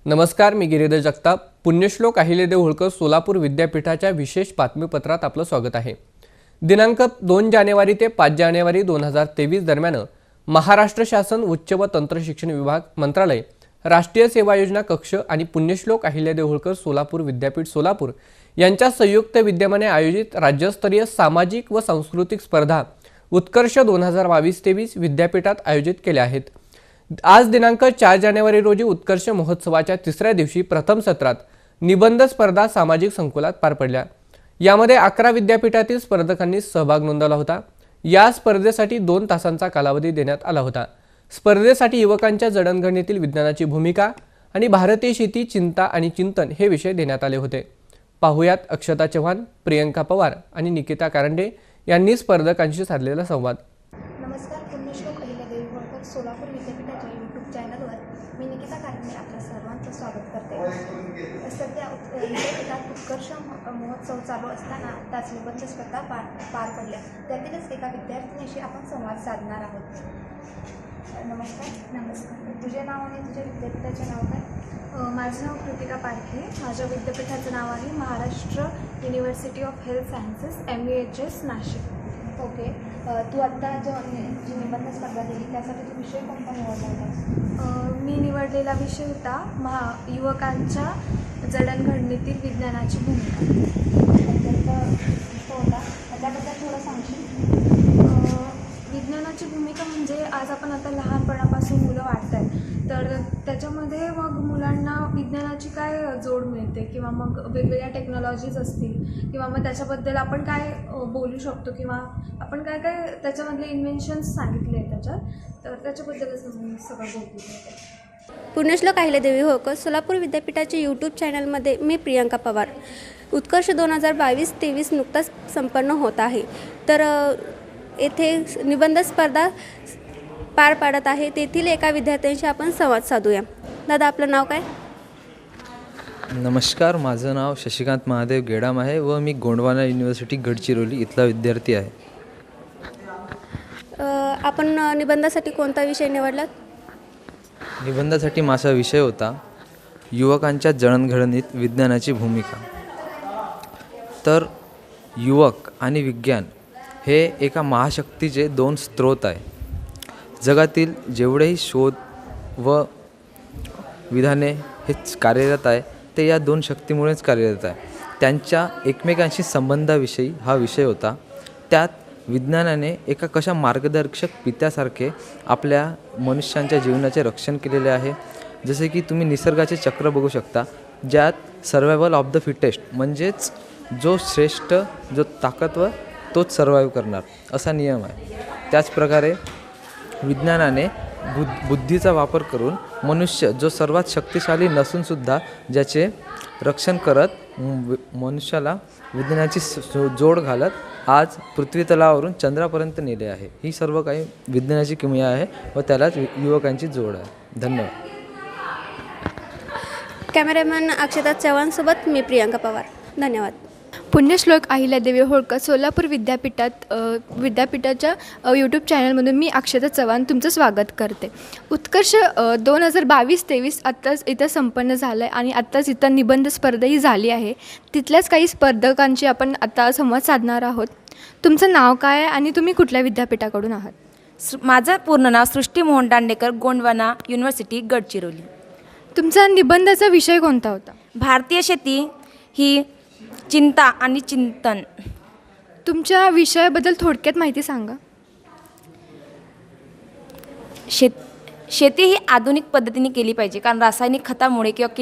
नमस्कार, मी गिरीधर जगताप. पुण्यश्लोक अहिल्यादेवी होळकर सोलापूर विद्यापीठाच्या विशेष बातमीपत्रात आपलं स्वागत आहे. दिनांक 2 जानेवारी ते 5 जानेवारी 2023 दरम्यान महाराष्ट्र शासन उच्च व तंत्र शिक्षण विभाग मंत्रालय, राष्ट्रीय सेवा योजना कक्ष आणि पुण्यश्लोक अहिल्यादेवी होळकर सोलापूर विद्यापीठ सोलापूर यांच्या संयुक्त विद्यमाने आयोजित राज्यस्तरीय सामाजिक व सांस्कृतिक स्पर्धा उत्कर्ष 2022-23 विद्यापीठात आयोजित केल्या आहेत. आज दिनांक 4 जानेवारी रोजी उत्कर्ष महोत्सवाच्या तिसऱ्या दिवशी प्रथम सत्रात निबंध स्पर्धा सामाजिक संकुलात पार पडल्या. यामध्ये 11 विद्यापीठातील स्पर्धकांनी सहभाग नोंदवला होता. या स्पर्धेसाठी 2 तासांचा कालावधी देण्यात आला होता. स्पर्धेसाठी युवकांच्या जडणघडणीतील विज्ञानाची भूमिका आणि भारतीय शेती, चिंता आणि चिंतन हे विषय देण्यात आले होते. पाहुयात अक्षता चव्हाण, प्रियंका पवार आणि निकिता कारंडे यांनी स्पर्धकांशी साधलेला संवाद. नमस्कार. पुण्यश्लोक अहिल्यादेवी होळकर सोलापूर विद्यापीठाच्या यूट्यूब चॅनलवर मी निकिता कारंडे आपल्या सर्वांचं स्वागत करते. सध्या विद्यापीठात उत्कर्ष महोत्सव चालू असताना त्याच निबंध स्पर्धा पार पडल्या. त्यातीलच एका विद्यार्थिनीशी आपण संवाद साधणार आहोत. नमस्कार. तुझे नाव आणि तुझ्या विद्यापीठाचे नाव काय? माझं नाव कृतिका पारखे. माझ्या विद्यापीठाचं नाव आहे Maharashtra university of health sciences MEHS Nashik. Okay. तू आत्ता जी निबंध स्पर्धा दिली त्यासाठी तू विषय कोणता निवडला होता? मी निवडलेला विषय होता युवकांच्या जडणघडणीतील विज्ञानाची भूमिका. अत्यंत उत्कृष्ट होता. त्याबद्दल थोडं सांगशील? विज्ञानाची भूमिका म्हणजे आज आपण आता लहानपणापासून मुलं वाढत आहेत, तर त्याच्यामध्ये मग मुलांना विज्ञानाची काय जोड मिळते किंवा मग वेगवेगळ्या टेक्नॉलॉजीज असतील किंवा मग त्याच्याबद्दल आपण काय बोलू शकतो किंवा आपण काय काय त्याच्यामधले इन्व्हेन्शन्स सांगितले आहेत त्याच्यात, तर त्याच्याबद्दलच मी सगळं बोलते. पुण्यश्लोक अहिल्यादेवी होळकर सोलापूर विद्यापीठाच्या यूट्यूब चॅनलमध्ये मी प्रियंका पवार. उत्कर्ष 2022-23 नुकताच संपन्न होत आहे, तर येथे निबंध स्पर्धा पार पाडत आहे. तेथील एका विद्यार्थ्यांशी आपण संवाद साधूया. दादा, आपलं नाव काय? नमस्कार, माझं नाव शशिकांत महादेव गेडाम आहे व मी गोंडवाना युनिव्हर्सिटी गडचिरोली इथला विद्यार्थी आहे. आपण निबंधासाठी कोणता विषय निवडलात? निबंधासाठी माझा विषय होता युवकांच्या जडणघडणीत विज्ञानाची भूमिका. तर युवक आणि विज्ञान हे एका महाशक्तीचे 2 स्रोत आहे. जगातील जेवढेही शोध व विधाने हे कार्यरत आहे ते या 2 शक्तीमुळेच कार्यरत आहे. त्यांच्या एकमेकांशी संबंधाविषयी हा विषय होता. त्यात विज्ञानाने एका कशा मार्गदर्शक पित्यासारखे आपल्या मनुष्यांच्या जीवनाचे रक्षण केलेले आहे. जसे की तुम्ही निसर्गाचे चक्र बघू शकता, ज्यात सर्वायवल ऑफ द फिटेस्ट म्हणजेच जो श्रेष्ठ, जो ताकदवर तोच सर्वाईव्ह करणार असा नियम आहे. त्याचप्रकारे विज्ञानाने बुद्धीचा वापर करून मनुष्य जो सर्वात शक्तिशाली नसूनसुद्धा ज्याचे रक्षण करत मनुष्याला विज्ञानाची जोड घालत आज पृथ्वीतलावरून चंद्रापर्यंत नेले आहे. ही सर्व काही विज्ञानाची किमया आहे व त्यालाच युवकांची जोड आहे. धन्यवाद. कॅमेरामॅन अक्षता चव्हाणसोबत मी प्रियंका पवार. धन्यवाद. पुण्यश्लोक अहिल्यादेवी होळकर सोलापूर विद्यापीठाच्या यूट्यूब चॅनलमधून मी अक्षता चव्हाण तुमचं स्वागत करते. उत्कर्ष 2022-23 आत्ताच इथं संपन्न झालं आहे आणि आत्ताच इथं निबंध स्पर्धाही झाली आहे. तिथल्याच काही स्पर्धकांची आपण आता संवाद साधणार आहोत. तुमचं नाव काय आहे आणि तुम्ही कुठल्या विद्यापीठाकडून आहात? माझं पूर्ण नाव सृष्टी मोहन दांडेकर, गोंडवाना युनिव्हर्सिटी गडचिरोली. तुमचा निबंधाचा विषय कोणता होता? भारतीय शेती ही चिंता आणि चिंतन. तुमच्या विषयाबद्दल थोडक्यात माहिती सांगा. शेती ही आधुनिक पद्धतीने केली पाहिजे, कारण रासायनिक खतामुळे किंवा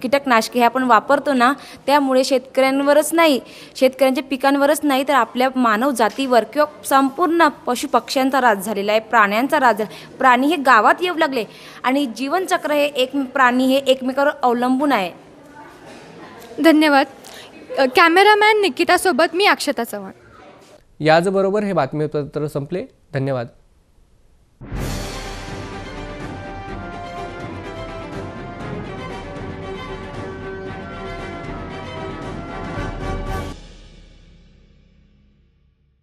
कीटकनाशके हे आपण वापरतो ना, त्यामुळे शेतकऱ्यांवरच नाही, शेतकऱ्यांच्या पिकांवरच नाही तर आपल्या मानव जातीवर किंवा संपूर्ण पशुपक्ष्यांचा राज झालेला आहे, प्राण्यांचा राज झाला. प्राणी हे गावात येऊ लागले आणि जीवनचक्र हे प्राणी हे एकमेकावर अवलंबून आहे. धन्यवाद. कॅमेरामॅन निकितासोबत मी अक्षता चव्हाण. याचबरोबर हे बातमीपत्र संपले. धन्यवाद.